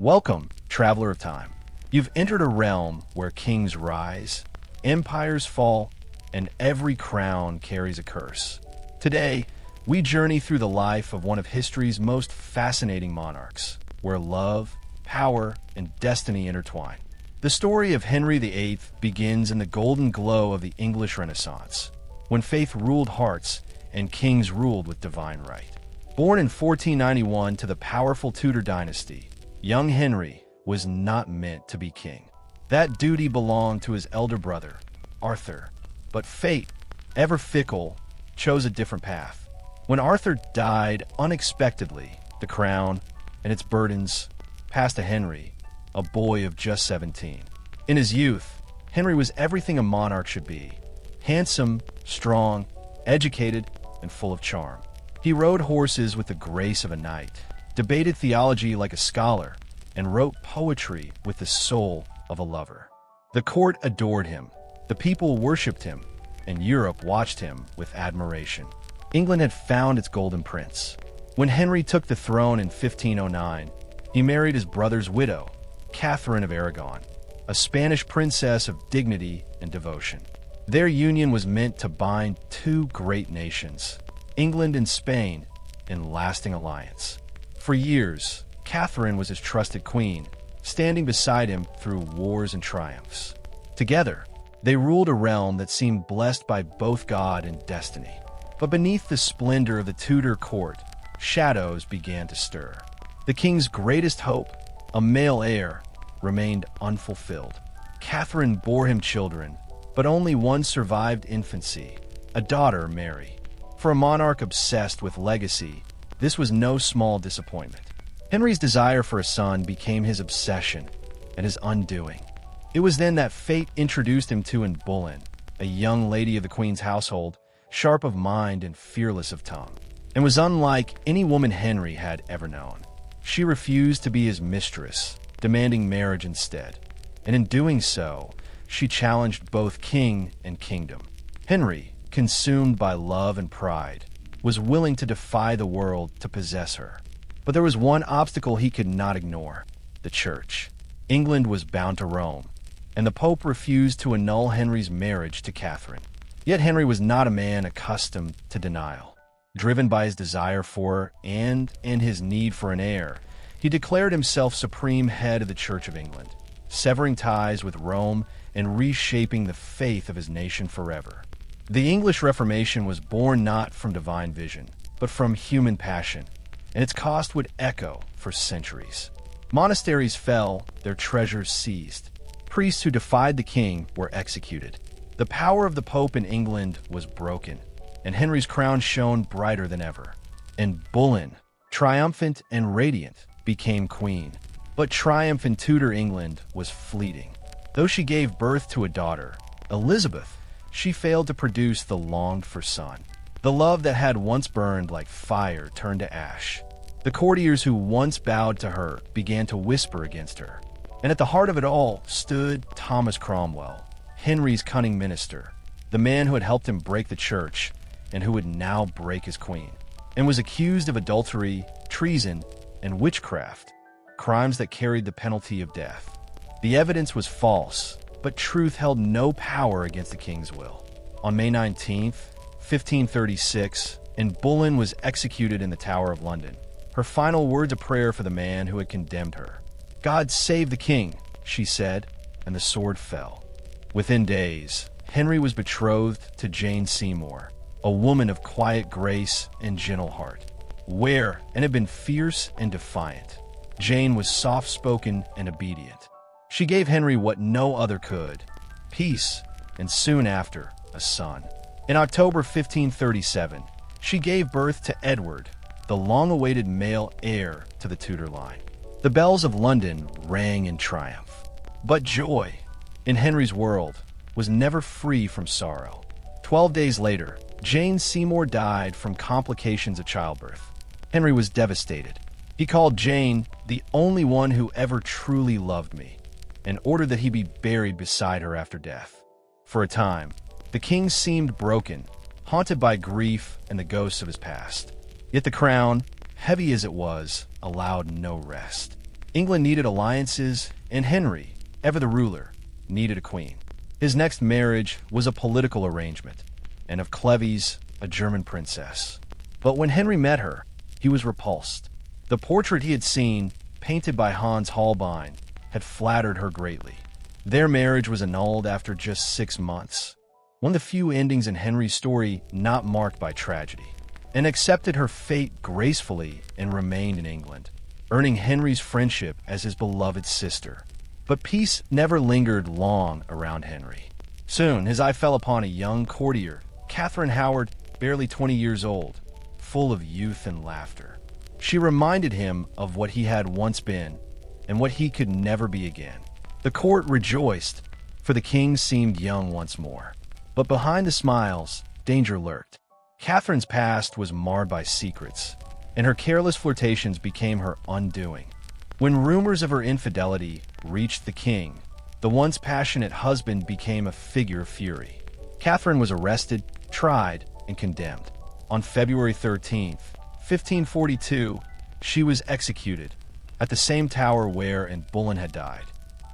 Welcome, traveler of time. You've entered a realm where kings rise, empires fall, and every crown carries a curse. Today, we journey through the life of one of history's most fascinating monarchs, where love, power, and destiny intertwine. The story of Henry VIII begins in the golden glow of the English Renaissance, when faith ruled hearts and kings ruled with divine right. Born in 1491 to the powerful Tudor dynasty, young Henry was not meant to be king. That duty belonged to his elder brother, Arthur. But fate, ever fickle, chose a different path. When Arthur died unexpectedly, the crown and its burdens passed to Henry, a boy of just 17. In his youth, Henry was everything a monarch should be: handsome, strong, educated, and full of charm. He rode horses with the grace of a knight, debated theology like a scholar, and wrote poetry with the soul of a lover. The court adored him, the people worshipped him, and Europe watched him with admiration. England had found its golden prince. When Henry took the throne in 1509, he married his brother's widow, Catherine of Aragon, a Spanish princess of dignity and devotion. Their union was meant to bind two great nations, England and Spain, in lasting alliance. For years, Catherine was his trusted queen, standing beside him through wars and triumphs. Together, they ruled a realm that seemed blessed by both God and destiny. But beneath the splendor of the Tudor court, shadows began to stir. The king's greatest hope, a male heir, remained unfulfilled. Catherine bore him children, but only one survived infancy, a daughter, Mary. For a monarch obsessed with legacy, this was no small disappointment. Henry's desire for a son became his obsession and his undoing. It was then that fate introduced him to Anne Boleyn, a young lady of the queen's household, sharp of mind and fearless of tongue, and was unlike any woman Henry had ever known. She refused to be his mistress, demanding marriage instead, and in doing so, she challenged both king and kingdom. Henry, consumed by love and pride, was willing to defy the world to possess her. But there was one obstacle he could not ignore: the church. England was bound to Rome, and the Pope refused to annul Henry's marriage to Catherine. Yet Henry was not a man accustomed to denial. Driven by his desire for her and his need for an heir, he declared himself supreme head of the Church of England, severing ties with Rome and reshaping the faith of his nation forever. The English Reformation was born not from divine vision, but from human passion, and its cost would echo for centuries. Monasteries fell, their treasures seized. Priests who defied the king were executed. The power of the Pope in England was broken, and Henry's crown shone brighter than ever. And Boleyn, triumphant and radiant, became queen. But triumph in Tudor England was fleeting. Though she gave birth to a daughter, Elizabeth, she failed to produce the longed-for son. The love that had once burned like fire turned to ash. The courtiers who once bowed to her began to whisper against her. And at the heart of it all stood Thomas Cromwell, Henry's cunning minister, the man who had helped him break the church and who would now break his queen, and was accused of adultery, treason, and witchcraft, crimes that carried the penalty of death. The evidence was false, but truth held no power against the king's will. On May 19th, 1536, Anne Boleyn was executed in the Tower of London. Her final words a prayer for the man who had condemned her. "God save the king," she said, and the sword fell. Within days, Henry was betrothed to Jane Seymour, a woman of quiet grace and gentle heart. Ware and had been fierce and defiant, Jane was soft-spoken and obedient. She gave Henry what no other could: peace, and soon after, a son. In October 1537, she gave birth to Edward, the long-awaited male heir to the Tudor line. The bells of London rang in triumph. But joy, in Henry's world, was never free from sorrow. 12 days later, Jane Seymour died from complications of childbirth. Henry was devastated. He called Jane the only one who ever truly loved me, and ordered that he be buried beside her after death. For a time, the king seemed broken, haunted by grief and the ghosts of his past. Yet the crown, heavy as it was, allowed no rest. England needed alliances, and Henry, ever the ruler, needed a queen. His next marriage was a political arrangement, and of Cleves, a German princess. But when Henry met her, he was repulsed. The portrait he had seen, painted by Hans Holbein, had flattered her greatly. Their marriage was annulled after just 6 months, one of the few endings in Henry's story not marked by tragedy, and accepted her fate gracefully and remained in England, earning Henry's friendship as his beloved sister. But peace never lingered long around Henry. Soon, his eye fell upon a young courtier, Catherine Howard, barely 20 years old, full of youth and laughter. She reminded him of what he had once been and what he could never be again. The court rejoiced, for the king seemed young once more. But behind the smiles, danger lurked. Catherine's past was marred by secrets, and her careless flirtations became her undoing. When rumors of her infidelity reached the king, the once passionate husband became a figure of fury. Catherine was arrested, tried, and condemned. On February 13th, 1542, she was executed at the same tower where Anne Boleyn had died.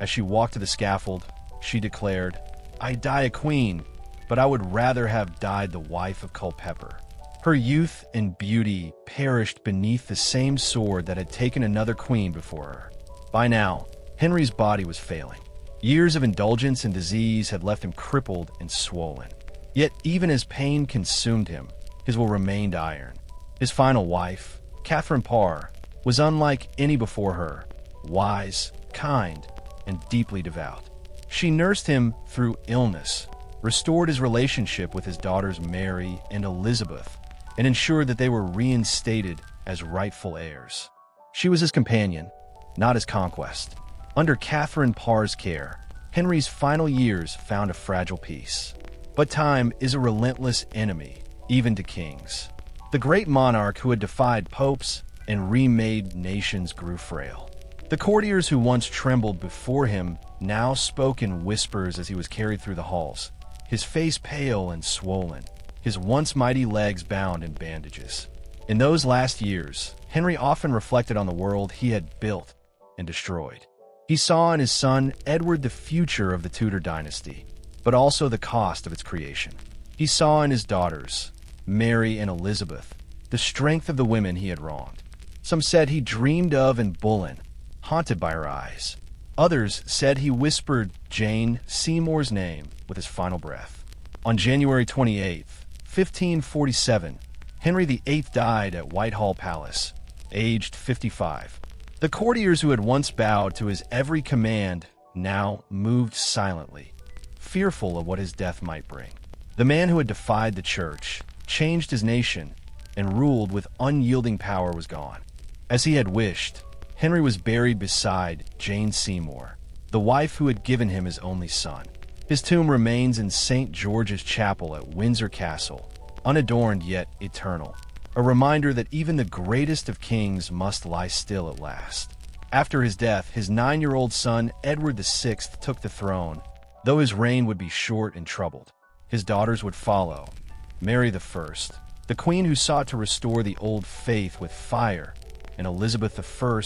As she walked to the scaffold, she declared, "I die a queen, but I would rather have died the wife of Culpeper." Her youth and beauty perished beneath the same sword that had taken another queen before her. By now, Henry's body was failing. Years of indulgence and disease had left him crippled and swollen. Yet even as pain consumed him, his will remained iron. His final wife, Catherine Parr, was unlike any before her, wise, kind, and deeply devout. She nursed him through illness, restored his relationship with his daughters Mary and Elizabeth, and ensured that they were reinstated as rightful heirs. She was his companion, not his conquest. Under Catherine Parr's care, Henry's final years found a fragile peace. But time is a relentless enemy, even to kings. The great monarch who had defied popes and remade nations grew frail. The courtiers who once trembled before him now spoke in whispers as he was carried through the halls, his face pale and swollen, his once mighty legs bound in bandages. In those last years, Henry often reflected on the world he had built and destroyed. He saw in his son Edward the future of the Tudor dynasty, but also the cost of its creation. He saw in his daughters, Mary and Elizabeth, the strength of the women he had wronged. Some said he dreamed of Anne Boleyn, haunted by her eyes. Others said he whispered Jane Seymour's name with his final breath. On January 28th, 1547, Henry VIII died at Whitehall Palace, aged 55. The courtiers who had once bowed to his every command now moved silently, fearful of what his death might bring. The man who had defied the church, changed his nation, and ruled with unyielding power was gone. As he had wished, Henry was buried beside Jane Seymour, the wife who had given him his only son. His tomb remains in St. George's Chapel at Windsor Castle, unadorned yet eternal, a reminder that even the greatest of kings must lie still at last. After his death, his 9-year-old son Edward VI took the throne, though his reign would be short and troubled. His daughters would follow, Mary I, the queen who sought to restore the old faith with fire, and Elizabeth I,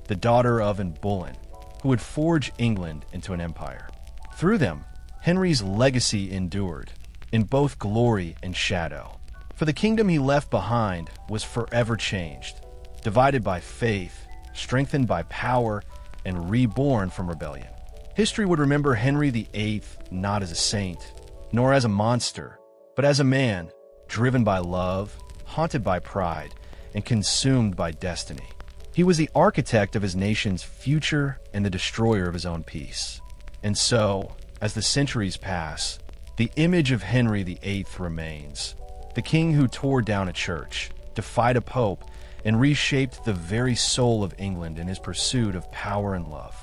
the daughter of Anne Boleyn, who would forge England into an empire. Through them, Henry's legacy endured, in both glory and shadow. For the kingdom he left behind was forever changed, divided by faith, strengthened by power, and reborn from rebellion. History would remember Henry VIII not as a saint, nor as a monster, but as a man driven by love, haunted by pride, and consumed by destiny. He was the architect of his nation's future and the destroyer of his own peace. And so, as the centuries pass, the image of Henry VIII remains, the king who tore down a church, defied a pope, and reshaped the very soul of England in his pursuit of power and love.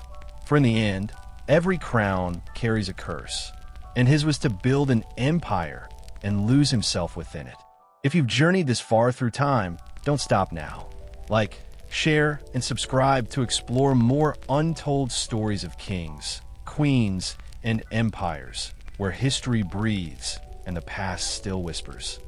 For in the end, every crown carries a curse, and his was to build an empire and lose himself within it. If you've journeyed this far through time, don't stop now. Like, share, and subscribe to explore more untold stories of kings, queens, and empires, where history breathes and the past still whispers.